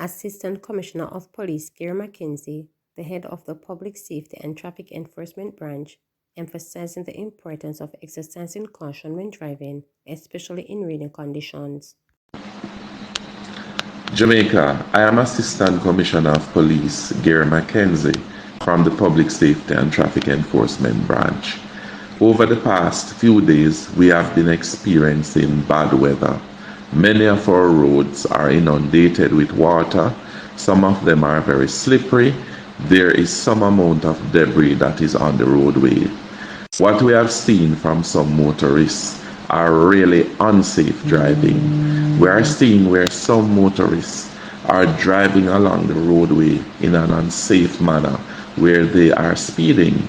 Assistant Commissioner of Police Gary McKenzie, the head of the Public Safety and Traffic Enforcement Branch, emphasizing the importance of exercising caution when driving, especially in rainy conditions. Jamaica, I am Assistant Commissioner of Police Gary McKenzie from the Public Safety and Traffic Enforcement Branch. Over the past few days, we have been experiencing bad weather. Many of our roads are inundated with water. Some of them are very slippery. There is some amount of debris that is on the roadway. What we have seen from some motorists are really unsafe driving. We are seeing where some motorists are driving along the roadway in an unsafe manner, where they are speeding.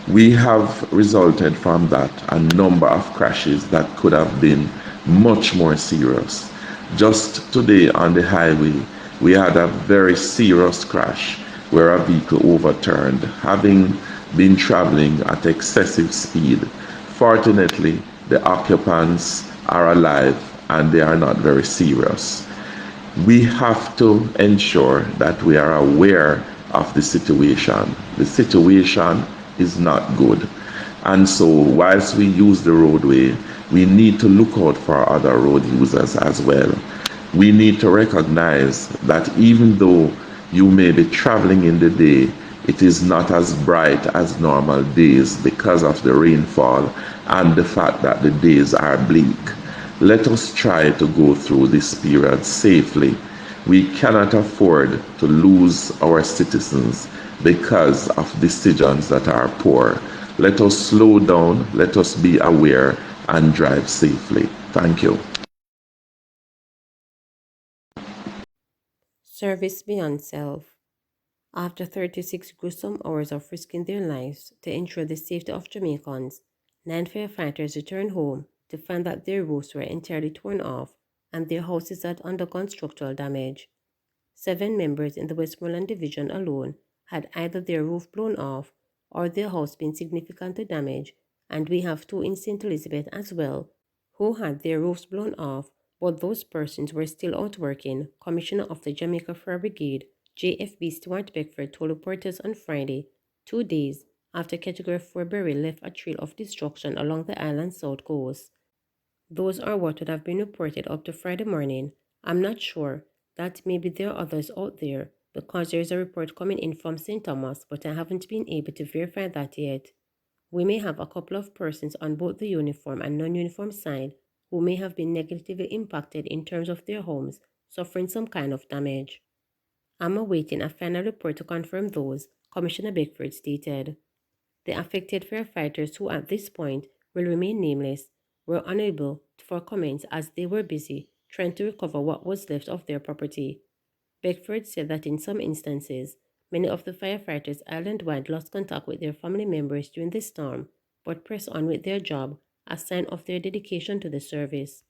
We have resulted from that a number of crashes that could have been much more serious. Just today on the highway, we had a very serious crash where a vehicle overturned, having been traveling at excessive speed. Fortunately, the occupants are alive and they are not very serious. We have to ensure that we are aware of the situation. The situation is not good. And so, whilst we use the roadway, we need to look out for other road users as well. We need to recognize that even though you may be traveling in the day, it is not as bright as normal days because of the rainfall and the fact that the days are bleak. Let us try to go through this period safely. We cannot afford to lose our citizens because of decisions that are poor. Let us slow down, let us be aware, and drive safely. Thank you. Service beyond self. After 36 gruesome hours of risking their lives to ensure the safety of Jamaicans, 9 firefighters returned home to find that their roofs were entirely torn off and their houses had undergone structural damage. 7 members in the Westmoreland Division alone had either their roof blown off or their house been significantly damaged, and we have 2 in St. Elizabeth as well who had their roofs blown off, but those persons were still out working, Commissioner of the Jamaica Fire Brigade, JFB Stuart Beckford, told reporters on Friday, 2 days after Category 4 Beryl left a trail of destruction along the island's south coast. Those are what would have been reported up to Friday morning. I'm not sure. That maybe there are others out there, because there is a report coming in from St. Thomas, but I haven't been able to verify that yet. We may have a couple of persons on both the uniform and non-uniform side who may have been negatively impacted in terms of their homes, suffering some kind of damage. I'm awaiting a final report to confirm those, Commissioner Beckford stated. The affected firefighters, who at this point will remain nameless, were unable for comments as they were busy trying to recover what was left of their property. Beckford said that in some instances, many of the firefighters island-wide lost contact with their family members during the storm, but pressed on with their job, a sign of their dedication to the service.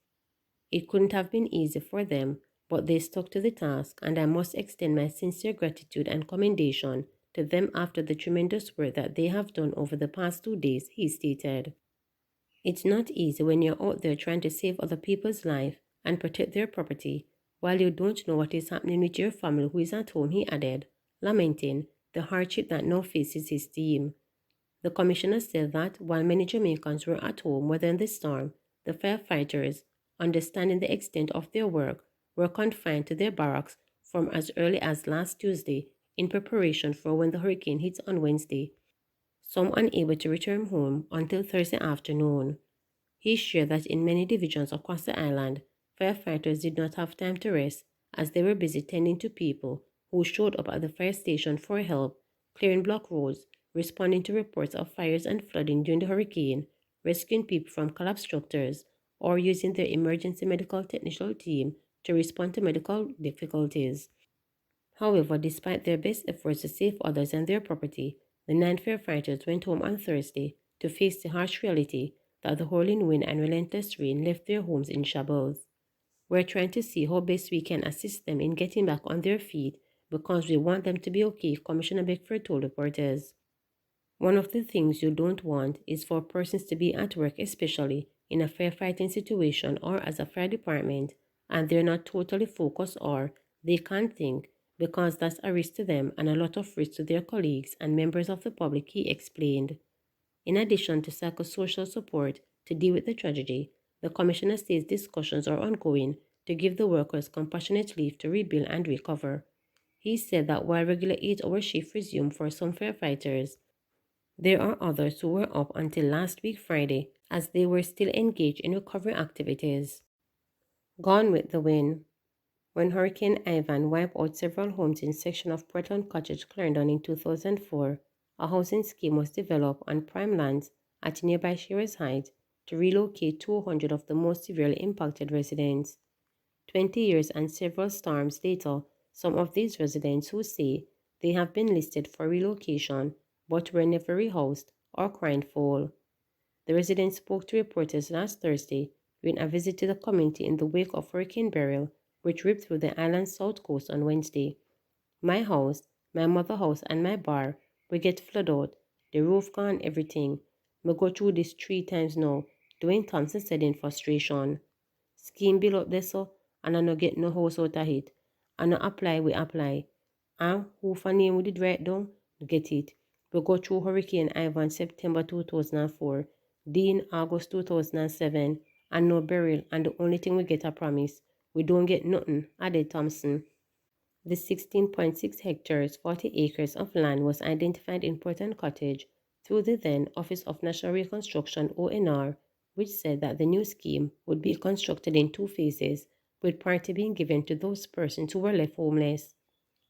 It couldn't have been easy for them, but they stuck to the task, and I must extend my sincere gratitude and commendation to them after the tremendous work that they have done over the past 2 days, he stated. It's not easy when you're out there trying to save other people's life and protect their property, while you don't know what is happening with your family who is at home, he added, lamenting the hardship that now faces his team. The commissioner said that while many Jamaicans were at home weathering the storm, the firefighters, understanding the extent of their work, were confined to their barracks from as early as last Tuesday in preparation for when the hurricane hits on Wednesday, some unable to return home until Thursday afternoon. He shared that in many divisions across the island, firefighters did not have time to rest as they were busy tending to people who showed up at the fire station for help, clearing blocked roads, responding to reports of fires and flooding during the hurricane, rescuing people from collapsed structures, or using their emergency medical technical team to respond to medical difficulties. However, despite their best efforts to save others and their property, the 9 firefighters went home on Thursday to face the harsh reality that the howling wind and relentless rain left their homes in shambles. We're trying to see how best we can assist them in getting back on their feet because we want them to be okay, Commissioner Beckford told reporters. One of the things you don't want is for persons to be at work, especially in a firefighting situation or as a fire department, and they're not totally focused or they can't think because that's a risk to them and a lot of risk to their colleagues and members of the public, he explained. In addition to psychosocial support to deal with the tragedy, the Commissioner says discussions are ongoing to give the workers compassionate leave to rebuild and recover. He said that while regular 8-hour shifts resume for some firefighters, there are others who were up until last week Friday as they were still engaged in recovery activities. Gone with the wind. When Hurricane Ivan wiped out several homes in a section of Portland Cottage, Clarendon in 2004, a housing scheme was developed on prime lands at nearby Shearers Heights to relocate 200 of the most severely impacted residents. 20 years and several storms later, some of these residents who say they have been listed for relocation but were never rehoused or crying foul. The residents spoke to reporters last Thursday during a visit to the community in the wake of Hurricane Beryl, which ripped through the island's south coast on Wednesday. My house, my mother's house, and my bar will get flooded out. The roof gone, everything. Me go through this 3 times now, Dwayne Thompson said in frustration. Scheme bill up there so, and I no get no house out of it. I no apply, we apply. And who for name we did write down? Get it. We go through Hurricane Ivan September 2004, Dean August 2007, and no burial, and the only thing we get a promise. We don't get nothing, added Thompson. The 16.6 hectares, 40 acres of land was identified in Portland Cottage through the then Office of National Reconstruction (ONR), which said that the new scheme would be constructed in 2 phases, with priority being given to those persons who were left homeless.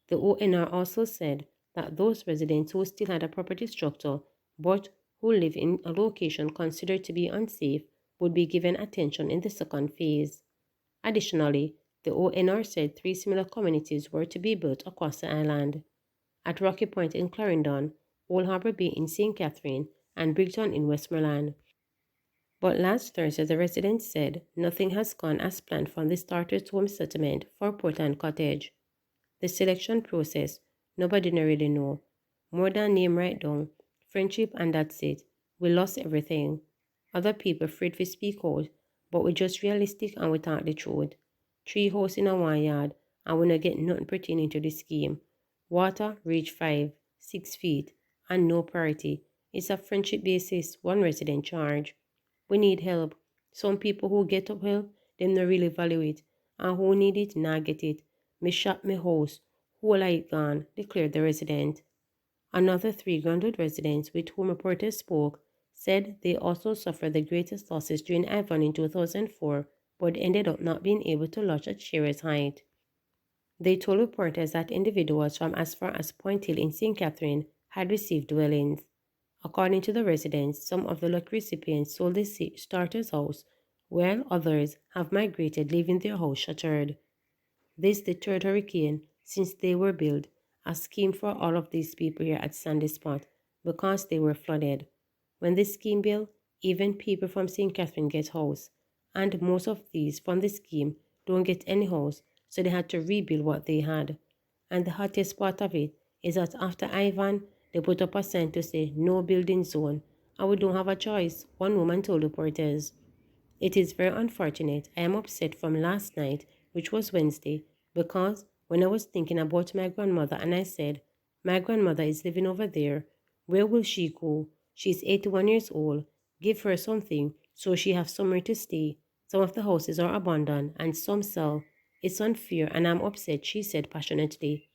The ONR also said that those residents who still had a property structure but who live in a location considered to be unsafe would be given attention in the second phase. Additionally, the ONR said 3 similar communities were to be built across the island: at Rocky Point in Clarendon, Old Harbour Bay in St. Catherine, and Brighton in Westmoreland. But last Thursday, the residents said nothing has gone as planned from the starter's home settlement for Portland Cottage. The selection process, nobody really know. More than name right down, friendship and that's it. We lost everything. Other people afraid to speak out, but we just realistic and we talk the truth. 3 house in a 1 yard, and we not get nothing pertaining to the scheme. Water reach 5, 6 feet, and no priority. It's a friendship basis, one resident charge. We need help. Some people who get up help, them no really value it, and who need it, not get it. Me shop me house, whole I gone, declared the resident. Another 3 grounded residents with whom reporters spoke said they also suffered the greatest losses during Ivan in 2004, but ended up not being able to lodge at Shearer's Height. They told reporters that individuals from as far as Point Hill in St. Catherine had received dwellings. According to the residents, some of the lucky recipients sold the starter's house, while others have migrated, leaving their house shattered. This the third hurricane since they were built, a scheme for all of these people here at Sandy Spot because they were flooded. When the scheme built, even people from St. Catherine get house, and most of these from the scheme don't get any house, so they had to rebuild what they had. And the hottest part of it is that after Ivan, they put up a sign to say no building zone, and we don't have a choice, one woman told reporters. It is very unfortunate. I am upset from last night, which was Wednesday, because when I was thinking about my grandmother and I said, my grandmother is living over there. Where will she go? She's 81 years old. Give her something so she has somewhere to stay. Some of the houses are abandoned and some sell. It's unfair and I'm upset, she said passionately.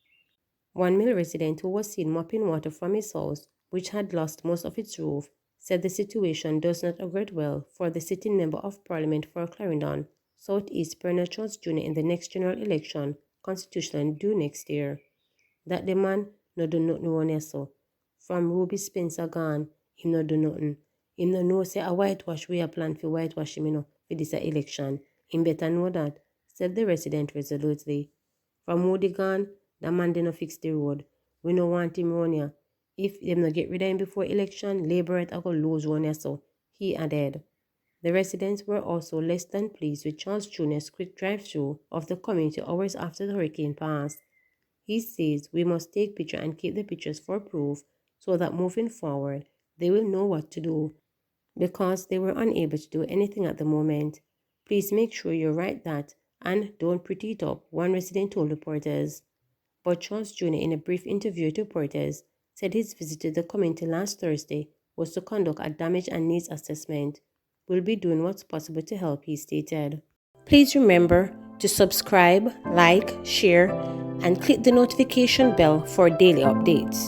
One male resident who was seen mopping water from his house, which had lost most of its roof, said the situation does not augur well for the sitting member of Parliament for Clarendon, South East Bernard Charles Jr. in the next general election, constitutional due next year. That the man no do nothing one so. From Ruby Spencer gone, him no do nothing. Him no know say a whitewash we a plan for whitewash him for this election. Him better know that, said the resident resolutely. From Moody gone, the man did not fix the road. We no want him round here. If them not get rid of him before election, Labour right a go lose round here so, he added. The residents were also less than pleased with Charles Jr.'s quick drive-through of the community hours after the hurricane passed. He says we must take pictures and keep the pictures for proof so that moving forward, they will know what to do because they were unable to do anything at the moment. Please make sure you write that and don't pretty it up, one resident told reporters. But Charles Jr., in a brief interview to reporters, said his visit to the community last Thursday was to conduct a damage and needs assessment. We'll be doing what's possible to help, he stated. Please remember to subscribe, like, share, and click the notification bell for daily updates.